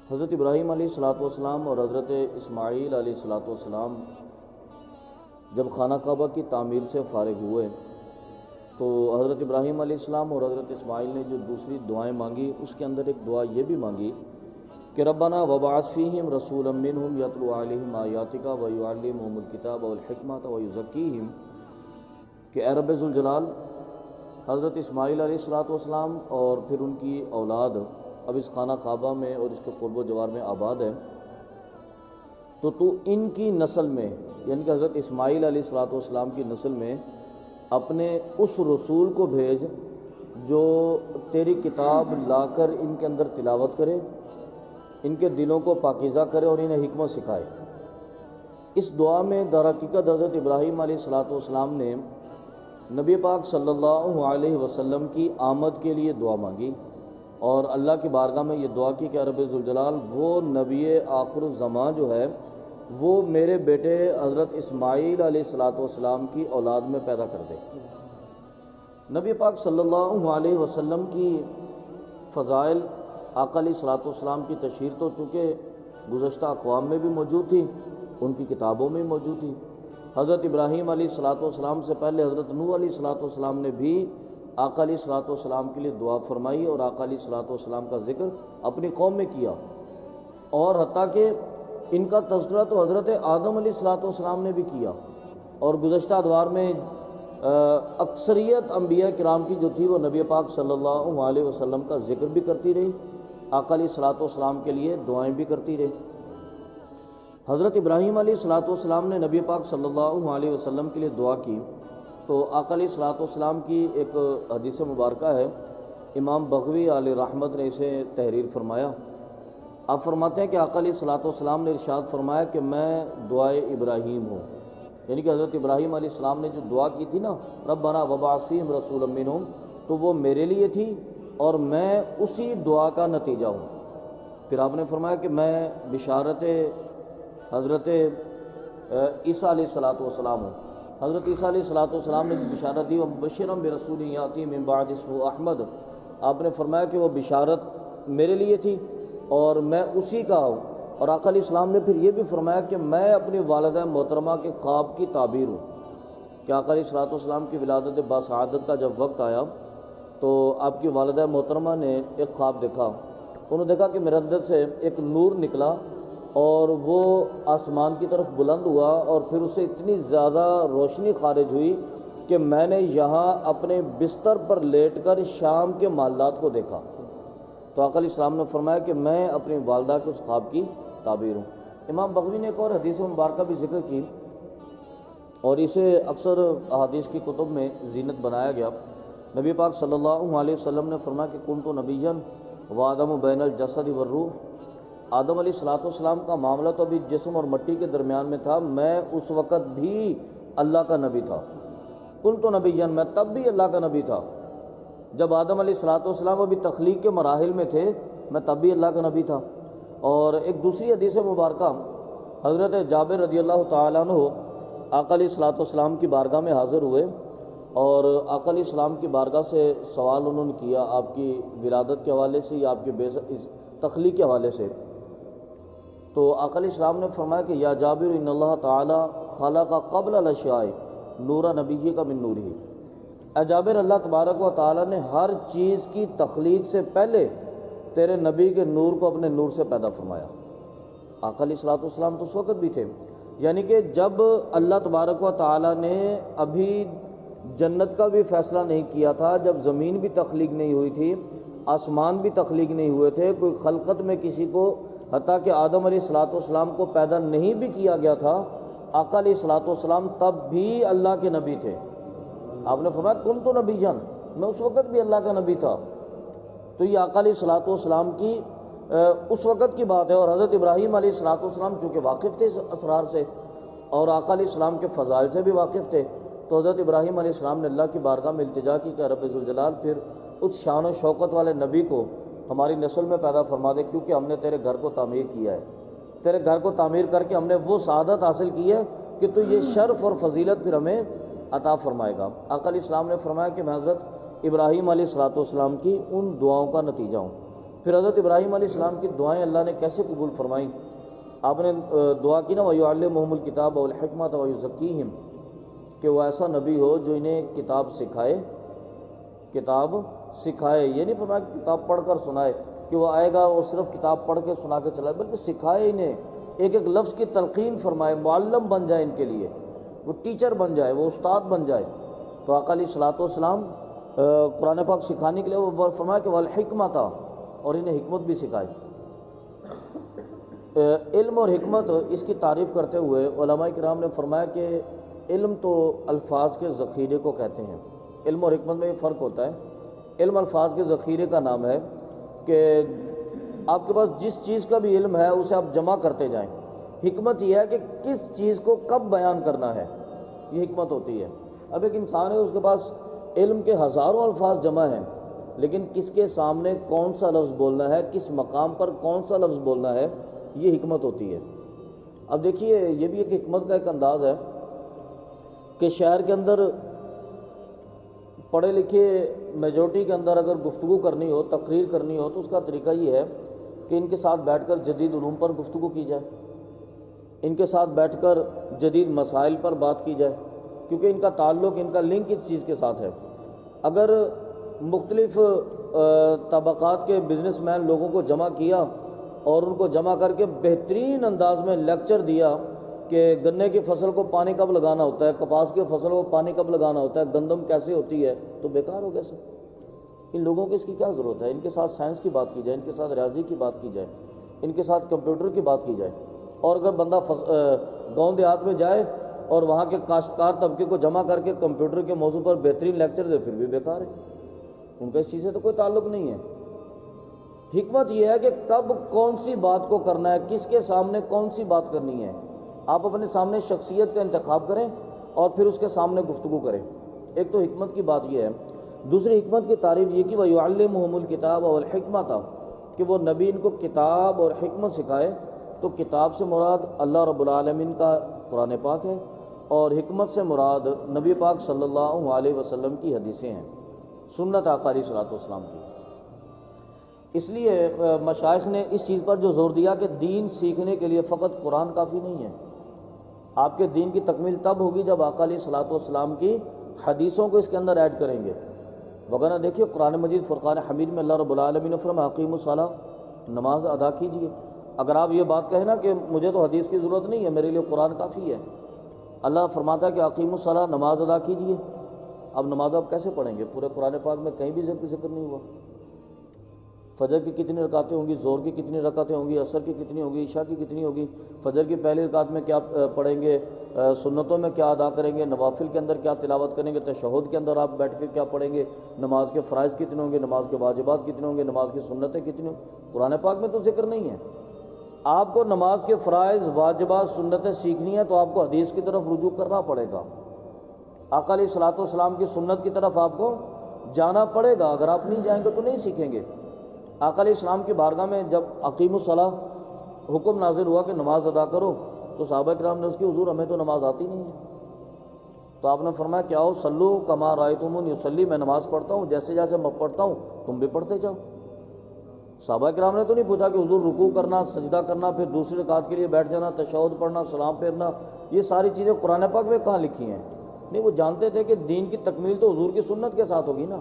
حضرت ابراہیم علیہ الصلوۃ والسلام اور حضرت اسماعیل علیہ الصلوۃ والسلام جب خانہ کعبہ کی تعمیر سے فارغ ہوئے تو حضرت ابراہیم علیہ السلام اور حضرت اسماعیل نے جو دوسری دعائیں مانگی اس کے اندر ایک دعا یہ بھی مانگی کہ ربنا وبعث فیہم رسولا منہم یتلو علیہم آیاتک ویعلمہم الکتاب والحکمۃ ویزکیہم، کہ اے رب ذوالجلال، حضرت اسماعیل علیہ الصلوۃ والسلام اور پھر ان کی اولاد اب اس خانہ کعبہ میں اور اس کے قرب و جوار میں آباد ہے، تو ان کی نسل میں یعنی کہ حضرت اسماعیل علیہ الصلوۃ والسلام کی نسل میں اپنے اس رسول کو بھیج جو تیری کتاب لا کر ان کے اندر تلاوت کرے، ان کے دلوں کو پاکیزہ کرے اور انہیں حکمت سکھائے۔ اس دعا میں در حقیقت حضرت ابراہیم علیہ الصلوۃ والسلام نے نبی پاک صلی اللہ علیہ وسلم کی آمد کے لیے دعا مانگی اور اللہ کی بارگاہ میں یہ دعا کی کہ رب ذوالجلال وہ نبی آخر الزمان جو ہے وہ میرے بیٹے حضرت اسماعیل علیہ الصلوۃ والسلام کی اولاد میں پیدا کر دے۔ نبی پاک صلی اللہ علیہ وسلم کی فضائل آقا علیہ الصلوۃ والسلام کی تشہیر تو چونکہ گزشتہ اقوام میں بھی موجود تھی، ان کی کتابوں میں موجود تھی۔ حضرت ابراہیم علیہ الصلوۃ والسلام سے پہلے حضرت نوح علیہ الصلوۃ والسلام نے بھی آقا علیہ الصلوۃ والسلام کے لیے دعا فرمائی اور آقا علیہ الصلوۃ والسلام کا ذکر اپنی قوم میں کیا، اور حتیٰ کہ ان کا تذکرہ تو حضرت آدم علیہ الصلوۃ والسلام نے بھی کیا، اور گزشتہ ادوار میں اکثریت انبیاء کرام کی جو تھی وہ نبی پاک صلی اللہ علیہ وسلم کا ذکر بھی کرتی رہی، آقا علیہ الصلوۃ والسلام کے لیے دعائیں بھی کرتی رہی۔ حضرت ابراہیم علیہ الصلوۃ والسلام نے نبی پاک صلی اللہ علیہ وسلم کے لیے دعا کی تو آقا علیہ الصلوۃ والسلام کی ایک حدیث مبارکہ ہے، امام بغوی علیہ رحمت نے اسے تحریر فرمایا۔ آپ فرماتے ہیں کہ آقا علیہ الصلوۃ والسلام نے ارشاد فرمایا کہ میں دعائے ابراہیم ہوں، یعنی کہ حضرت ابراہیم علیہ السلام نے جو دعا کی تھی نا ربنا وبعث فیہم رسولا منہم، تو وہ میرے لیے تھی اور میں اسی دعا کا نتیجہ ہوں۔ پھر آپ نے فرمایا کہ میں بشارت حضرت عیسیٰ علیہ الصلوۃ والسلام ہوں، حضرت عیسیٰ علیہ الصلوۃ والسلام نے بشارت دی ومبشرا برسول یاتی من بعد اسمہ احمد، آپ نے فرمایا کہ وہ بشارت میرے لیے تھی اور میں اسی کا ہوں۔ اور آقا علیہ السلام نے پھر یہ بھی فرمایا کہ میں اپنی والدہ محترمہ کے خواب کی تعبیر ہوں، کہ آقا علیہ الصلوۃ والسلام کی ولادت باسعادت کا جب وقت آیا تو آپ کی والدہ محترمہ نے ایک خواب دیکھا، انہوں نے دیکھا کہ میرے اندر سے ایک نور نکلا اور وہ آسمان کی طرف بلند ہوا اور پھر اسے اتنی زیادہ روشنی خارج ہوئی کہ میں نے یہاں اپنے بستر پر لیٹ کر شام کے معاملات کو دیکھا۔ تو آقا علیہ السلام نے فرمایا کہ میں اپنی والدہ کے اس خواب کی تعبیر ہوں۔ امام بغوی نے ایک اور حدیث مبارکہ بھی ذکر کی اور اسے اکثر احادیث کی کتب میں زینت بنایا گیا۔ نبی پاک صلی اللہ علیہ وسلم نے فرمایا کہ کنت نبیا وآدم بین الجسد والروح، آدم علیہ الصلوۃ والسلام کا معاملہ تو ابھی جسم اور مٹی کے درمیان میں تھا، میں اس وقت بھی اللہ کا نبی تھا۔ کنت نبیا، میں تب بھی اللہ کا نبی تھا، جب آدم علیہ الصلوۃ والسلام ابھی تخلیق کے مراحل میں تھے میں تب بھی اللہ کا نبی تھا۔ اور ایک دوسری حدیث مبارکہ حضرت جابر رضی اللہ تعالیٰ عنہ آقا علیہ الصلوۃ والسلام کی بارگاہ میں حاضر ہوئے اور آقا علیہ السلام کی بارگاہ سے سوال انہوں نے کیا آپ کی ولادت کے حوالے سے یا آپ کی تخلیق کے حوالے سے۔ تو آقا علیہ السلام نے فرمایا کہ یا جابر ان اللہ تعالی خلق قبل الاشیاء نور نبی کا من نورہ، اے جابر اللہ تبارک و تعالی نے ہر چیز کی تخلیق سے پہلے تیرے نبی کے نور کو اپنے نور سے پیدا فرمایا۔ آقا علیہ الصلوۃ والسلام تو اس وقت بھی تھے، یعنی کہ جب اللہ تبارک و تعالی نے ابھی جنت کا بھی فیصلہ نہیں کیا تھا، جب زمین بھی تخلیق نہیں ہوئی تھی، آسمان بھی تخلیق نہیں ہوئے تھے، کوئی خلقت میں کسی کو حتیٰ کہ آدم علیہ الصلوۃ والسلام کو پیدا نہیں بھی کیا گیا تھا، آقا علیہ الصلوۃ والسلام تب بھی اللہ کے نبی تھے۔ آپ نے فرمایا کنت نبیا، میں اس وقت بھی اللہ کا نبی تھا۔ تو یہ آقا علیہ الصلوۃ والسلام کی اس وقت کی بات ہے، اور حضرت ابراہیم علیہ الصلوۃ والسلام چونکہ واقف تھے اس اسرار سے اور آقا علیہ السلام کے فضائل سے بھی واقف تھے، تو حضرت ابراہیم علیہ السلام نے اللہ کی بارگاہ میں التجا کی کہ رب ذوالجلال پھر اس شان و شوکت والے نبی کو ہماری نسل میں پیدا فرما دے، کیونکہ ہم نے تیرے گھر کو تعمیر کیا ہے، تیرے گھر کو تعمیر کر کے ہم نے وہ سعادت حاصل کی ہے کہ تو یہ شرف اور فضیلت پھر ہمیں عطا فرمائے گا۔ آقا علیہ السلام نے فرمایا کہ میں حضرت ابراہیم علیہ الصلوۃ والسلام کی ان دعاؤں کا نتیجہ ہوں۔ پھر حضرت ابراہیم علیہ السلام کی دعائیں اللہ نے کیسے قبول فرمائیں؟ آپ نے دعا کی نا وَيُعَلِّمُهُمُ الْكِتَابَ وَالْحِكْمَةَ وَيُزَكِّيهِمْ، کہ وہ ایسا نبی ہو جو انہیں کتاب سکھائے، یہ نہیں فرمایا کہ کتاب پڑھ کر سنائے کہ وہ آئے گا اور صرف کتاب پڑھ کے سنا کے چلائے، بلکہ سکھائے انہیں، ایک ایک لفظ کی تلقین فرمائے، معلم بن جائے ان کے لیے، وہ ٹیچر بن جائے، وہ استاد بن جائے۔ تو آقا علیہ الصلوۃ والسلام قرآن پاک سکھانے کے لیے وہ فرمایا کہ والحکمت، اور انہیں حکمت بھی سکھائے۔ علم اور حکمت، اس کی تعریف کرتے ہوئے علماء کرام نے فرمایا کہ علم تو الفاظ کے ذخیرے کو کہتے ہیں، علم اور حکمت میں یہ فرق ہوتا ہے۔ علم الفاظ کے ذخیرے کا نام ہے کہ آپ کے پاس جس چیز کا بھی علم ہے اسے آپ جمع کرتے جائیں۔ حکمت یہ ہے کہ کس چیز کو کب بیان کرنا ہے، یہ حکمت ہوتی ہے۔ اب ایک انسان ہے، اس کے پاس علم کے ہزاروں الفاظ جمع ہیں، لیکن کس کے سامنے کون سا لفظ بولنا ہے، کس مقام پر کون سا لفظ بولنا ہے، یہ حکمت ہوتی ہے۔ اب دیکھیے، یہ بھی ایک حکمت کا ایک انداز ہے کہ شہر کے اندر پڑھے لکھے میجورٹی کے اندر اگر گفتگو کرنی ہو، تقریر کرنی ہو، تو اس کا طریقہ یہ ہے کہ ان کے ساتھ بیٹھ کر جدید علوم پر گفتگو کی جائے، ان کے ساتھ بیٹھ کر جدید مسائل پر بات کی جائے، کیونکہ ان کا تعلق، ان کا لنک اس چیز کے ساتھ ہے۔ اگر مختلف طبقات کے بزنس مین لوگوں کو جمع کیا اور ان کو جمع کر کے بہترین انداز میں لیکچر دیا کہ گنے کی فصل کو پانی کب لگانا ہوتا ہے، کپاس کی فصل کو پانی کب لگانا ہوتا ہے، گندم کیسے ہوتی ہے، تو بیکار ہو گیا سب۔ ان لوگوں کو اس کی کیا ضرورت ہے؟ ان کے ساتھ سائنس کی بات کی جائے، ان کے ساتھ ریاضی کی بات کی جائے، ان کے ساتھ کمپیوٹر کی بات کی جائے۔ اور اگر بندہ گاؤں دیہات میں جائے اور وہاں کے کاشتکار طبقے کو جمع کر کے کمپیوٹر کے موضوع پر بہترین لیکچر دے، پھر بھی بیکار ہے، ان کا اس چیز سے تو کوئی تعلق نہیں ہے۔ حکمت یہ ہے کہ کب کون سی بات کو کرنا ہے، کس کے سامنے کون سی بات کرنی ہے۔ آپ اپنے سامنے شخصیت کا انتخاب کریں اور پھر اس کے سامنے گفتگو کریں۔ ایک تو حکمت کی بات یہ ہے۔ دوسری حکمت کی تعریف یہ کہ وَيُعَلِّمُهُمُ الْكِتَابَ وَالْحِكْمَةَ، کہ وہ نبی ان کو کتاب اور حکمت سکھائے۔ تو کتاب سے مراد اللہ رب العالمین کا قرآن پاک ہے، اور حکمت سے مراد نبی پاک صلی اللہ علیہ وسلم کی حدیثیں ہیں، سنت آقا علیہ الصلوۃ والسلام کی۔ اس لیے مشائخ نے اس چیز پر جو زور دیا کہ دین سیکھنے کے لیے فقط قرآن کافی نہیں ہے، آپ کے دین کی تکمیل تب ہوگی جب آقا علیہ الصلوۃ والسلام کی حدیثوں کو اس کے اندر ایڈ کریں گے۔ وغیرہ دیکھیے قرآن مجید فرقان حمید میں اللہ رب العالمین نے فرمایا اقیموا الصلاۃ، نماز ادا کیجیے۔ اگر آپ یہ بات کہیں نا کہ مجھے تو حدیث کی ضرورت نہیں ہے، میرے لیے قرآن کافی ہے، اللہ فرماتا ہے کہ اقیموا الصلاۃ، نماز ادا کیجیے۔ اب نماز آپ کیسے پڑھیں گے؟ پورے قرآن پاک میں کہیں بھی ذکر نہیں ہوا۔ فجر کی کتنی رکعتیں ہوں گی، ظہر کی کتنی رکعتیں ہوں گی، عصر کی کتنی ہوگی، عشاء کی کتنی ہوگی، فجر کی پہلی رکعت میں کیا پڑھیں گے، سنتوں میں کیا ادا کریں گے، نوافل کے اندر کیا تلاوت کریں گے، تشہد کے اندر آپ بیٹھ کے کیا پڑھیں گے، نماز کے فرائض کتنے ہوں گے، نماز کے واجبات کتنے ہوں گے، نماز کی سنتیں کتنی ہوں گی، قرآن پاک میں تو ذکر نہیں ہے۔ آپ کو نماز کے فرائض، واجبات، سنتیں سیکھنی ہیں تو آپ کو حدیث کی طرف رجوع کرنا پڑے گا، آقا علیہ الصلوۃ والسلام کی سنت کی طرف آپ کو جانا پڑے گا۔ اگر آپ نہیں جائیں گے تو نہیں سیکھیں گے۔ آقا علیہ السلام کی بارگاہ میں جب اقیموا الصلاۃ حکم نازل ہوا کہ نماز ادا کرو، تو صحابہ کرام نے اس کی حضور ہمیں تو نماز آتی نہیں ہے، تو آپ نے فرمایا کہ آؤ صلو کما رأیتمونی اصلی، میں نماز پڑھتا ہوں جیسے جیسے میں پڑھتا ہوں تم بھی پڑھتے جاؤ۔ صحابہ کرام نے تو نہیں پوچھا کہ حضور رکوع کرنا، سجدہ کرنا، پھر دوسری رکعت کے لیے بیٹھ جانا، تشہد پڑھنا، سلام پھیرنا، یہ ساری چیزیں قرآن پاک میں کہاں لکھی ہیں؟ نہیں، وہ جانتے تھے کہ دین کی تکمیل تو حضور کی سنت کے ساتھ ہوگی نا۔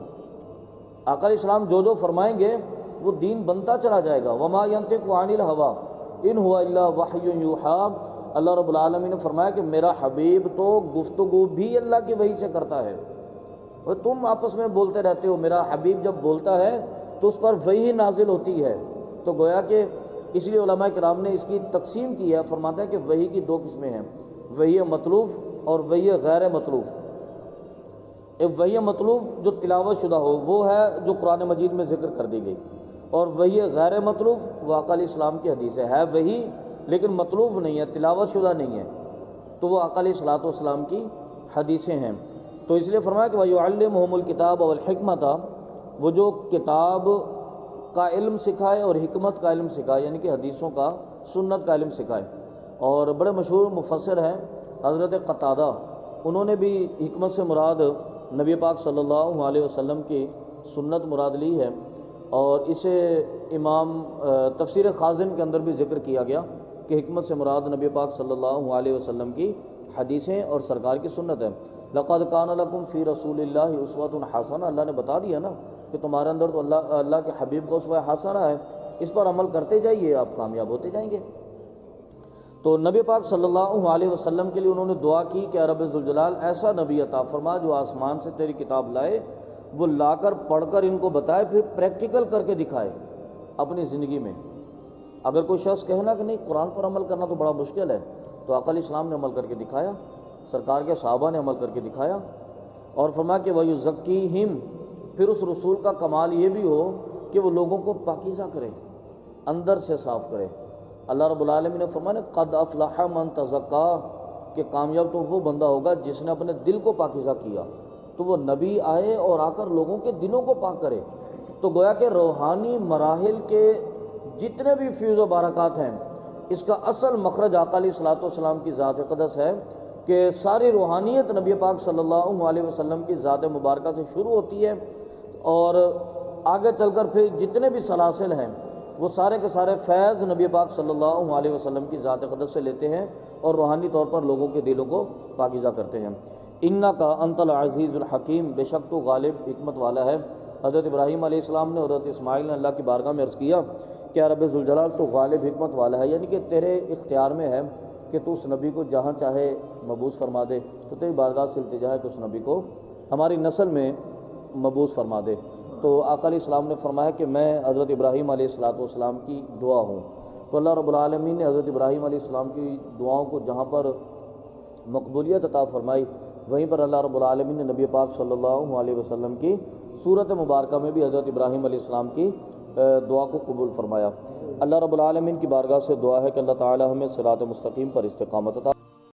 آقا علیہ السلام جو فرمائیں گے وہ دین بنتا چلا جائے گا۔ وما ينطق عن الهوى ان هو الا وحی یوحی، اللہ رب العالمین نے فرمایا کہ میرا حبیب تو گفتگو بھی اللہ کی وحی سے کرتا ہے۔ اور تم آپس میں بولتے رہتے ہو، میرا حبیب جب بولتا ہے تو اس پر وحی نازل ہوتی ہے۔ تو گویا کہ اس لیے علماء کرام نے اس کی تقسیم کی ہے، فرماتے ہیں کہ وحی کی دو قسمیں ہیں، وحی مطلوب اور وحی غیر مطلوب۔ ایک وحی مطلوب جو تلاوت شدہ ہو، وہ ہے جو قرآن مجید میں ذکر کر دی گئی، اور وحی غیر مطلوب وہ آقا علیہ السلام کی حدیث ہے وحی لیکن مطلوب نہیں ہے، تلاوت شدہ نہیں ہے، تو وہ آقا علیہ الصلوۃ والسلام کی حدیثیں ہیں۔ تو اس لیے فرمایا کہ وَيُعَلِّمُهُمُ الْكِتَابَ وَالْحِكْمَةَ، وہ جو کتاب کا علم سکھائے اور حکمت کا علم سکھائے، یعنی کہ حدیثوں کا، سنت کا علم سکھائے۔ اور بڑے مشہور مفسر ہیں حضرت قتادہ، انہوں نے بھی حکمت سے مراد نبی پاک صلی اللہ علیہ وسلم کی سنت مراد لی ہے، اور اسے امام تفسیر خازن کے اندر بھی ذکر کیا گیا کہ حکمت سے مراد نبی پاک صلی اللہ علیہ وسلم کی حدیثیں اور سرکار کی سنت ہے۔ لقد کان لکم فی رسول اللہ اسوۃ حسنہ، اللہ نے بتا دیا نا کہ تمہارے اندر تو اللہ کے حبیب کا اسوہ حسنہ ہے، اس پر عمل کرتے جائیے، آپ کامیاب ہوتے جائیں گے۔ تو نبی پاک صلی اللہ علیہ وسلم کے لیے انہوں نے دعا کی کہ رب ذوالجلال ایسا نبی عطا فرما جو آسمان سے تیری کتاب لائے، وہ لا کر پڑھ کر ان کو بتائے، پھر پریکٹیکل کر کے دکھائے اپنی زندگی میں۔ اگر کوئی شخص کہنا کہ نہیں قرآن پر عمل کرنا تو بڑا مشکل ہے، تو آقا علیہ السلام نے عمل کر کے دکھایا، سرکار کے صحابہ نے عمل کر کے دکھایا، اور فرمایا کہ وَيُزَكِّيهِمْ، پھر اس رسول کا کمال یہ بھی ہو کہ وہ لوگوں کو پاکیزہ کرے، اندر سے صاف کرے۔ اللہ رب العالمین نے فرمایا قد افلح من تزکا، کہ کامیاب تو وہ بندہ ہوگا جس نے اپنے دل کو پاکیزہ کیا۔ تو وہ نبی آئے اور آ کر لوگوں کے دلوں کو پاک کرے۔ تو گویا کہ روحانی مراحل کے جتنے بھی فیض و برکات ہیں، اس کا اصل مخرج آقا علیہ الصلوۃ والسلام کی ذات اقدس ہے، کہ ساری روحانیت نبی پاک صلی اللہ علیہ وسلم کی ذات مبارکہ سے شروع ہوتی ہے، اور آگے چل کر پھر جتنے بھی سلاسل ہیں وہ سارے کے سارے فیض نبی پاک صلی اللہ علیہ وسلم کی ذات اقدس سے لیتے ہیں اور روحانی طور پر لوگوں کے دلوں کو پاکیزہ کرتے ہیں۔ انکا انت العزیز الحکیم، بے شک تو غالب حکمت والا ہے۔ حضرت ابراہیم علیہ السلام نے اور حضرت اسماعیل نے اللہ کی بارگاہ میں عرض کیا کہ رب ذوالجلال تو غالب حکمت والا ہے، یعنی کہ تیرے اختیار میں ہے کہ تو اس نبی کو جہاں چاہے مبعوث فرما دے، تو تیری بارگاہ سے التجا ہے کہ اس نبی کو ہماری نسل میں مبعوث فرما دے۔ تو آقا علیہ السلام نے فرمایا کہ میں حضرت ابراہیم علیہ السلام کی دعا ہوں۔ تو اللہ رب العالمین نے حضرت ابراہیم علیہ السلام کی دعاؤں کو جہاں پر مقبولیت عطا فرمائی، وہیں پر اللہ رب العالمین نے نبی پاک صلی اللہ علیہ وسلم کی صورت مبارکہ میں بھی حضرت ابراہیم علیہ السلام کی دعا کو قبول فرمایا۔ اللہ رب العالمین کی بارگاہ سے دعا ہے کہ اللہ تعالی ہمیں صراط مستقیم پر استقامت عطا